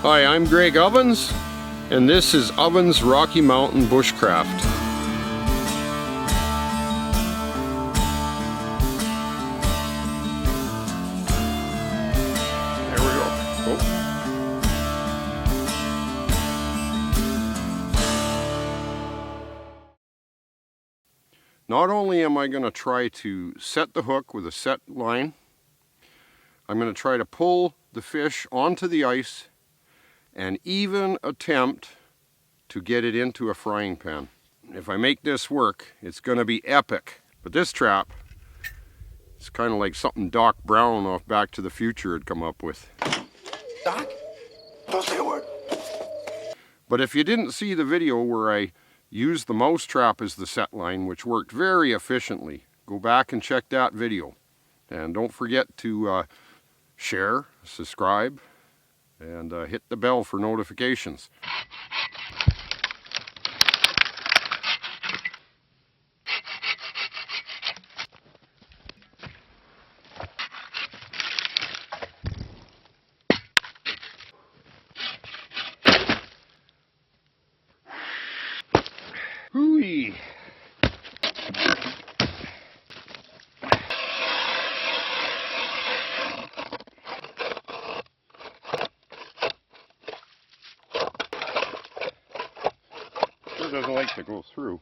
Hi, I'm Greg Ovens, and this is Ovens Rocky Mountain Bushcraft. There we go. Oh. Not only am I going to try to set the hook with a set line, I'm going to try to pull the fish onto the ice and even attempt to get it into a frying pan. If I make this work, it's going to be epic. But this trap, it's kind of like something Doc Brown off Back to the Future had come up with. Doc, don't say a word. But if you didn't see the video where I used the mouse trap as the set line, which worked very efficiently, go back and check that video. And don't forget to share, subscribe, and hit the bell for notifications. Hooey! Sure doesn't like to go through.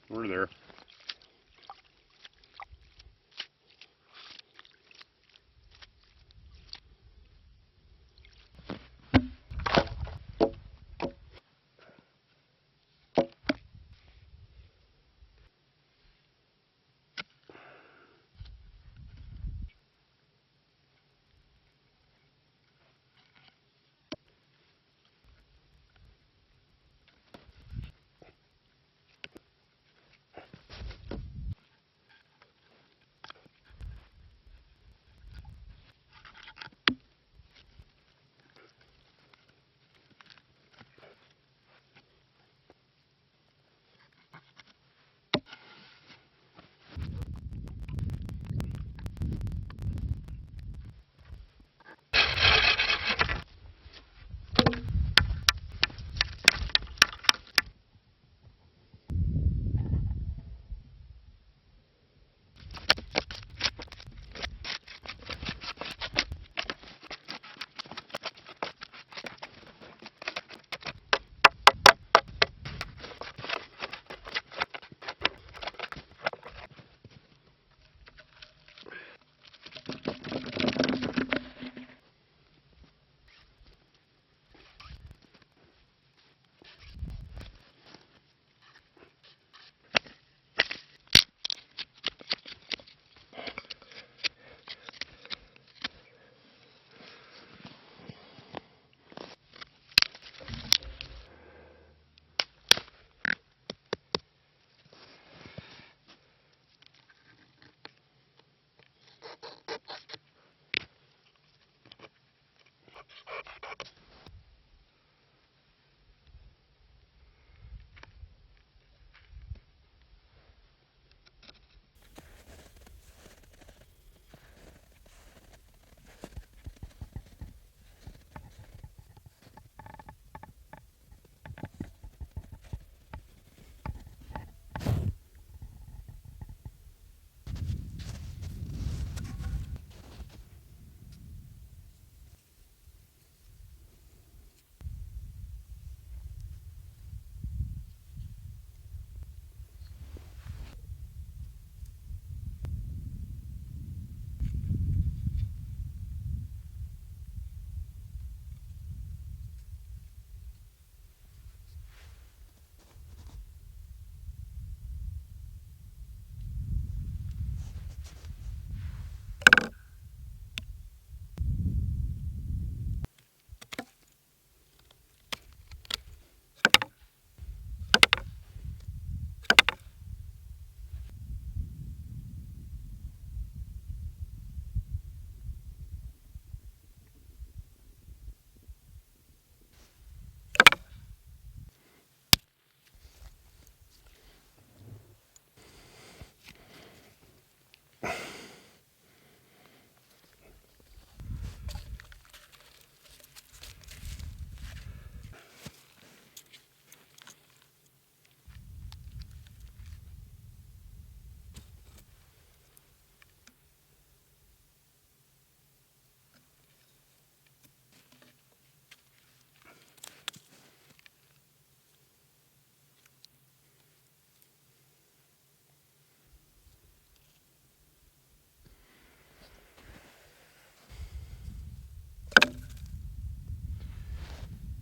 We're there.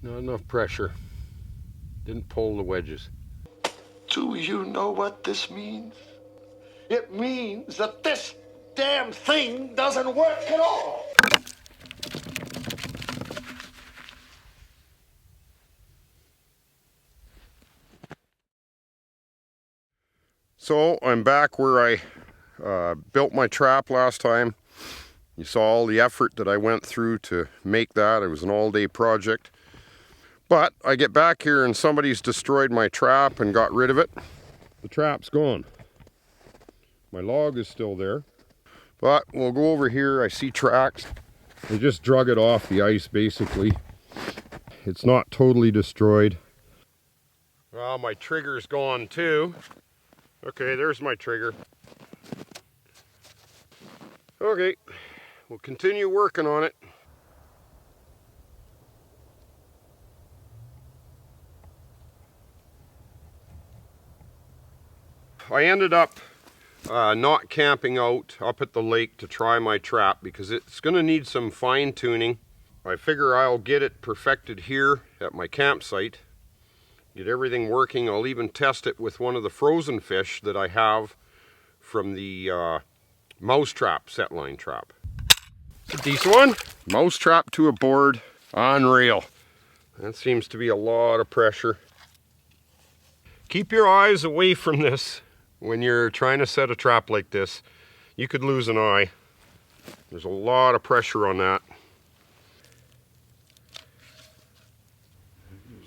Not enough pressure. Didn't pull the wedges. Do you know what this means? It means that this damn thing doesn't work at all. So I'm back where I built my trap last time. You saw all the effort that I went through to make that. It was an all-day project. But I get back here and somebody's destroyed my trap and got rid of it. The trap's gone. My log is still there. But we'll go over here. I see tracks. They just drug it off the ice basically. It's not totally destroyed. Well, my trigger's gone too. Okay, there's my trigger. Okay, we'll continue working on it. I ended up not camping out up at the lake to try my trap because it's going to need some fine tuning. I figure I'll get it perfected here at my campsite, get everything working. I'll even test it with one of the frozen fish that I have from the mouse trap, set line trap. It's a decent one. Mouse trap to a board, unreal. That seems to be a lot of pressure. Keep your eyes away from this. When you're trying to set a trap like this, you could lose an eye. There's a lot of pressure on that.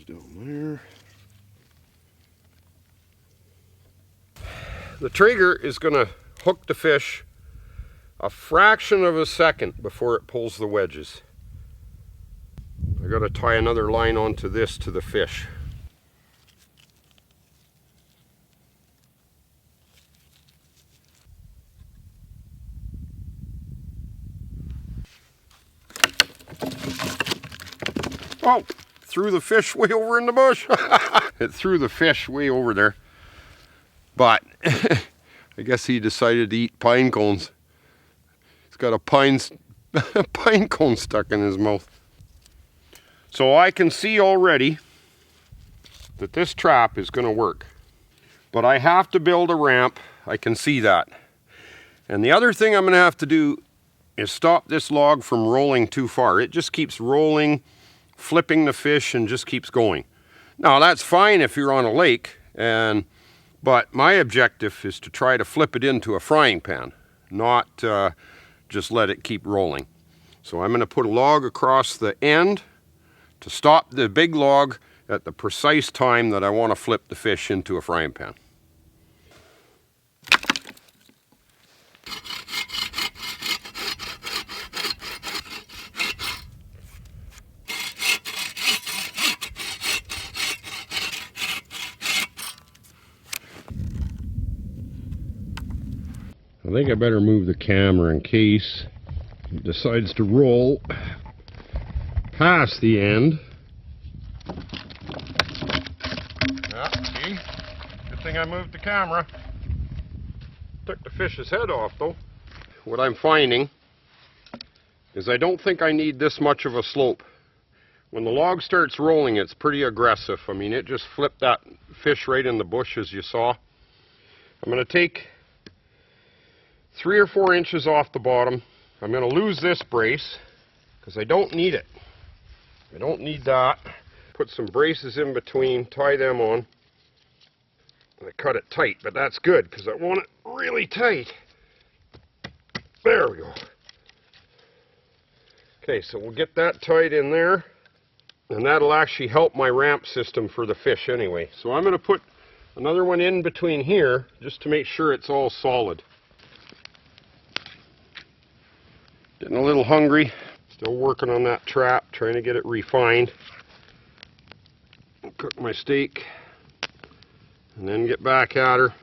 Down there. The trigger is going to hook the fish a fraction of a second before it pulls the wedges. I got to tie another line onto this to the fish. Oh, threw the fish way over in the bush. It threw the fish way over there. But I guess he decided to eat pine cones. He's got a pine cone stuck in his mouth. So I can see already that this trap is going to work. But I have to build a ramp. I can see that. And the other thing I'm going to have to do is stop this log from rolling too far. It just keeps rolling, flipping the fish, and just keeps going. Now that's fine if you're on a lake, but my objective is to try to flip it into a frying pan, not just let it keep rolling. So I'm going to put a log across the end to stop the big log at the precise time that I want to flip the fish into a frying pan. I think I better move the camera in case it decides to roll past the end. Yeah, see? Good thing I moved the camera. Took the fish's head off though. What I'm finding is I don't think I need this much of a slope. When the log starts rolling, it's pretty aggressive. I mean, it just flipped that fish right in the bush as you saw. I'm going to take 3 or 4 inches off the bottom. I'm going to lose this brace because I don't need it. I don't need that. Put some braces in between, tie them on. I cut it tight, but that's good because I want it really tight. There we go. Okay, so we'll get that tied in there, and that'll actually help my ramp system for the fish anyway. So I'm going to put another one in between here just to make sure it's all solid. Getting a little hungry, still working on that trap, trying to get it refined. I'll cook my steak and then get back at her.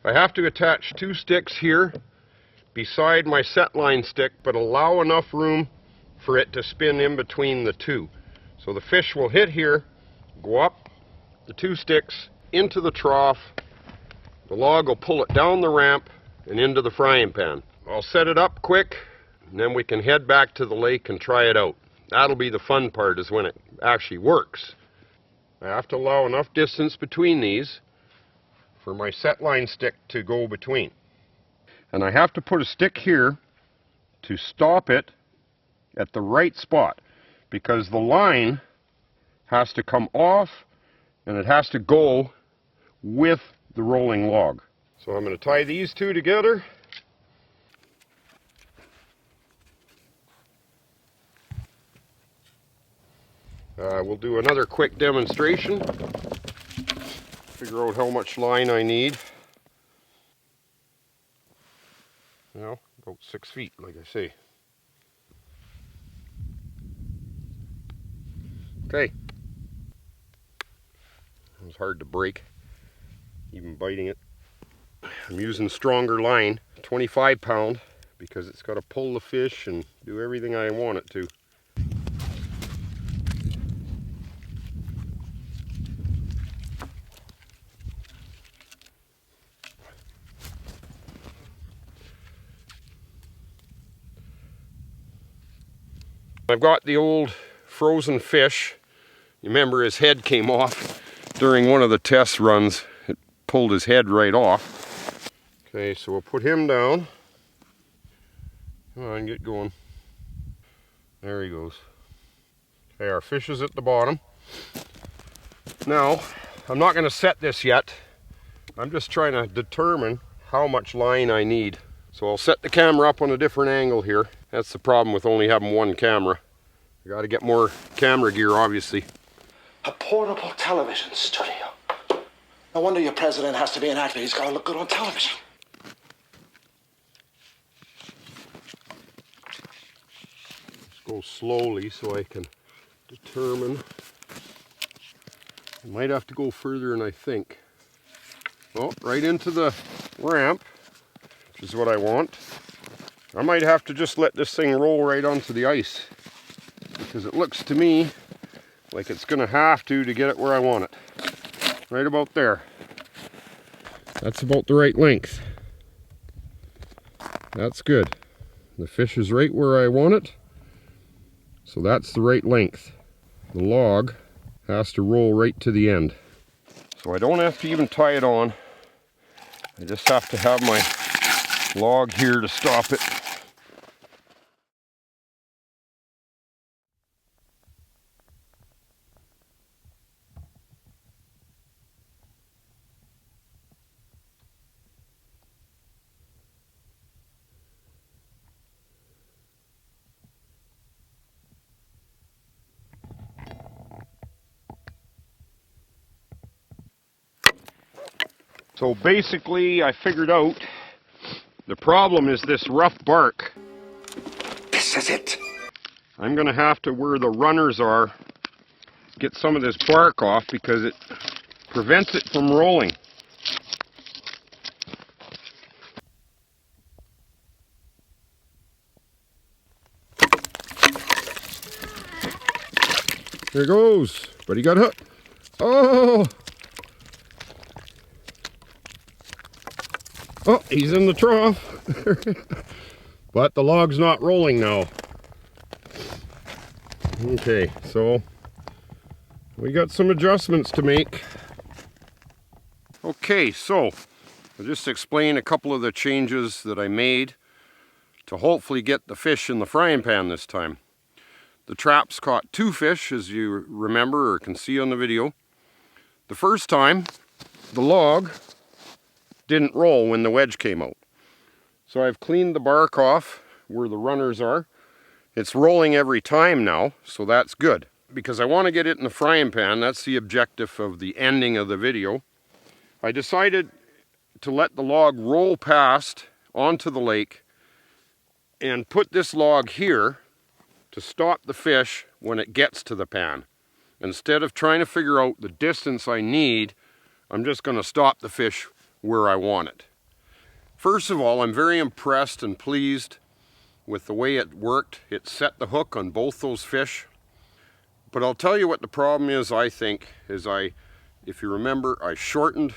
I have to attach 2 sticks here beside my set line stick, but allow enough room for it to spin in between the 2. So the fish will hit here, go up the 2 sticks into the trough, the log will pull it down the ramp and into the frying pan. I'll set it up quick, and then we can head back to the lake and try it out. That'll be the fun part, is when it actually works. I have to allow enough distance between these for my set line stick to go between. And I have to put a stick here to stop it at the right spot, because the line has to come off and it has to go with the rolling log. So I'm going to tie these 2 together. We'll do another quick demonstration. Figure out how much line I need. Well, about 6 feet, like I say. Okay. It was hard to break, even biting it. I'm using stronger line, 25 pound, because it's got to pull the fish and do everything I want it to. I've got the old frozen fish. You remember his head came off during one of the test runs. It pulled his head right off. Okay, so we'll put him down. Come on, get going. There he goes. Okay, our fish is at the bottom. Now, I'm not going to set this yet. I'm just trying to determine how much line I need. So I'll set the camera up on a different angle here. That's the problem with only having one camera. I got to get more camera gear, obviously. A portable television studio. No wonder your president has to be an actor. He's got to look good on television. Just go slowly so I can determine. I might have to go further than I think. Oh, right into the ramp, which is what I want. I might have to just let this thing roll right onto the ice, because it looks to me like it's going to have to get it where I want it. Right about there. That's about the right length. That's good. The fish is right where I want it, so that's the right length. The log has to roll right to the end. So I don't have to even tie it on. I just have to have my log here to stop it. So basically, I figured out the problem is this rough bark. This is it. I'm going to have to, where the runners are, get some of this bark off because it prevents it from rolling. There goes. But he got hooked. Oh! Oh, he's in the trough. But the log's not rolling now. Okay, so we got some adjustments to make. Okay, so I'll just explain a couple of the changes that I made to hopefully get the fish in the frying pan this time. The traps caught 2 fish, as you remember or can see on the video. The first time, the log didn't roll when the wedge came out. So I've cleaned the bark off where the runners are. It's rolling every time now, so that's good. Because I want to get it in the frying pan, that's the objective of the ending of the video. I decided to let the log roll past onto the lake and put this log here to stop the fish when it gets to the pan. Instead of trying to figure out the distance I need, I'm just going to stop the fish where I want it. First of all, I'm very impressed and pleased with the way it worked. It set the hook on both those fish. But I'll tell you what the problem is, I think, is if you remember, I shortened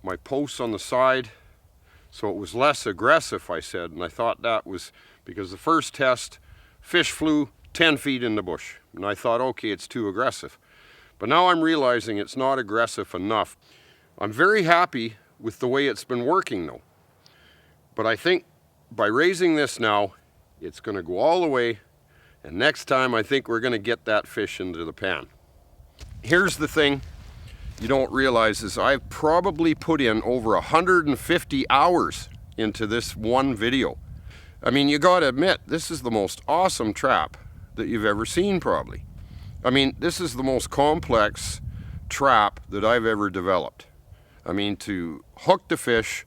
my posts on the side so it was less aggressive, I said, and I thought that was because the first test, fish flew 10 feet in the bush, and I thought, okay, it's too aggressive. But now I'm realizing it's not aggressive enough. I'm very happy with the way it's been working though. But I think by raising this now, it's going to go all the way, and next time I think we're going to get that fish into the pan. Here's the thing you don't realize is I've probably put in over 150 hours into this one video. I mean, you got to admit, this is the most awesome trap that you've ever seen probably. I mean, this is the most complex trap that I've ever developed. I mean, to hook the fish,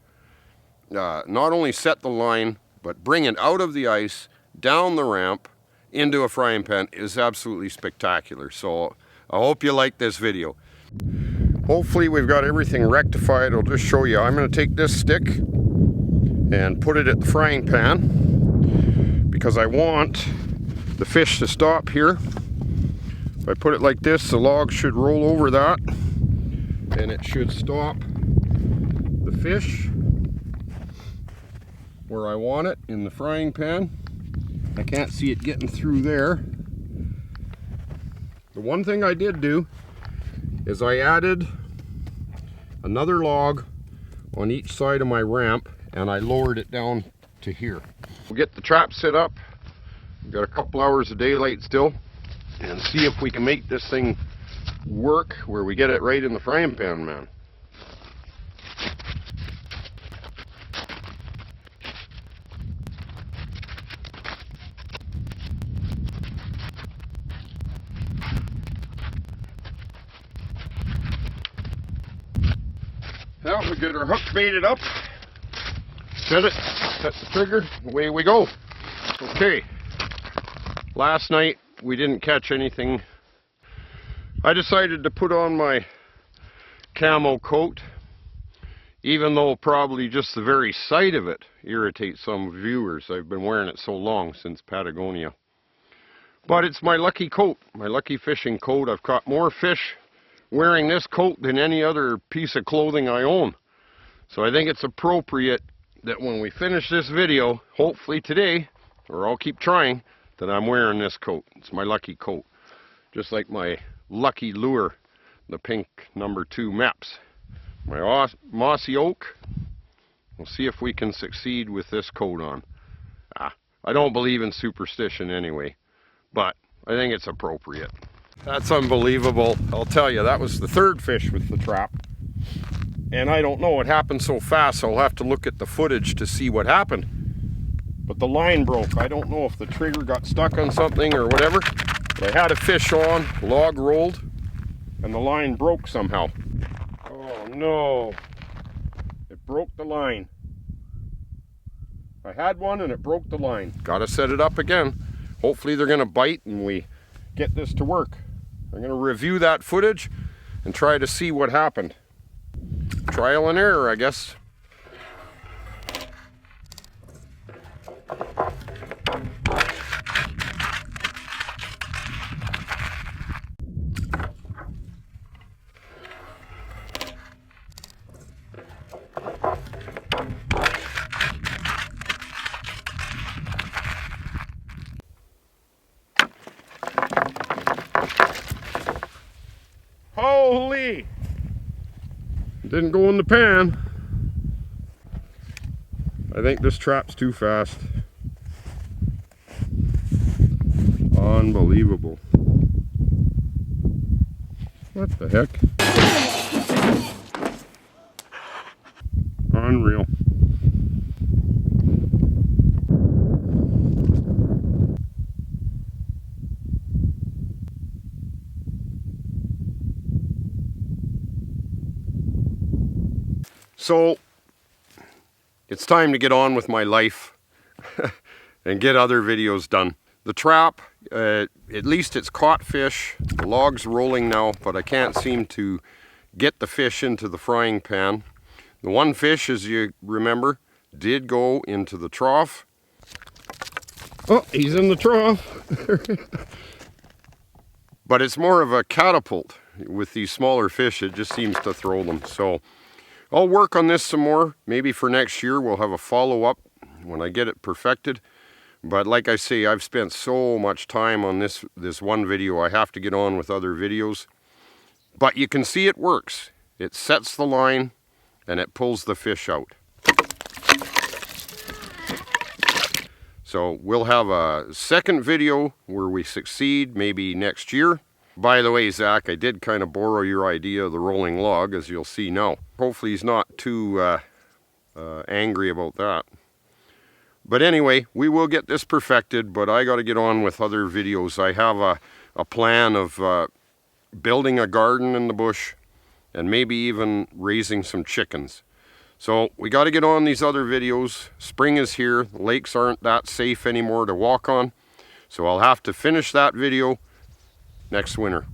not only set the line, but bring it out of the ice, down the ramp, into a frying pan is absolutely spectacular. So I hope you like this video. Hopefully we've got everything rectified. I'll just show you. I'm going to take this stick and put it at the frying pan because I want the fish to stop here. If I put it like this, the log should roll over that and it should stop the fish where I want it in the frying pan. I can't see it getting through there. The one thing I did do is I added another log on each side of my ramp and I lowered it down to here. We'll get the trap set up. We've got a couple hours of daylight still and see if we can make this thing work where we get it right in the frying pan, man. Well, we get our hook baited up, set it, set the trigger, away we go. Okay, last night we didn't catch anything. I decided to put on my camo coat, even though probably just the very sight of it irritates some viewers. I've been wearing it so long, since Patagonia. But it's my lucky coat, my lucky fishing coat. I've caught more fish wearing this coat than any other piece of clothing I own. So I think it's appropriate that when we finish this video, hopefully today, or I'll keep trying, that I'm wearing this coat. It's my lucky coat. Just like my lucky lure, the pink number 2 Meps. My mossy oak. We'll see if we can succeed with this coat on. I don't believe in superstition anyway, but I think it's appropriate. That's unbelievable. I'll tell you, that was the 3rd fish with the trap. And I don't know, it happened so fast, so I'll have to look at the footage to see what happened. But the line broke. I don't know if the trigger got stuck on something or whatever. But I had a fish on, log rolled, and the line broke somehow. Oh no. It broke the line. I had one and it broke the line. Gotta set it up again. Hopefully they're gonna bite and we get this to work. I'm going to review that footage and try to see what happened. Trial and error, I guess. Holy! Didn't go in the pan. I think this trap's too fast. Unbelievable. What the heck? Unreal. So, it's time to get on with my life and get other videos done. The trap, at least it's caught fish. The log's rolling now, but I can't seem to get the fish into the frying pan. The one fish, as you remember, did go into the trough. Oh, he's in the trough. But it's more of a catapult. With these smaller fish, it just seems to throw them. So I'll work on this some more. Maybe for next year we'll have a follow-up when I get it perfected. But like I say, I've spent so much time on this one video, I have to get on with other videos. But you can see it works. It sets the line and it pulls the fish out. So we'll have a second video where we succeed, maybe next year. By the way, Zach, I did kind of borrow your idea of the rolling log, as you'll see now. Hopefully he's not too angry about that. But anyway, we will get this perfected, but I got to get on with other videos. I have a plan of building a garden in the bush and maybe even raising some chickens. So we got to get on these other videos. Spring is here. The lakes aren't that safe anymore to walk on. So I'll have to finish that video next winter.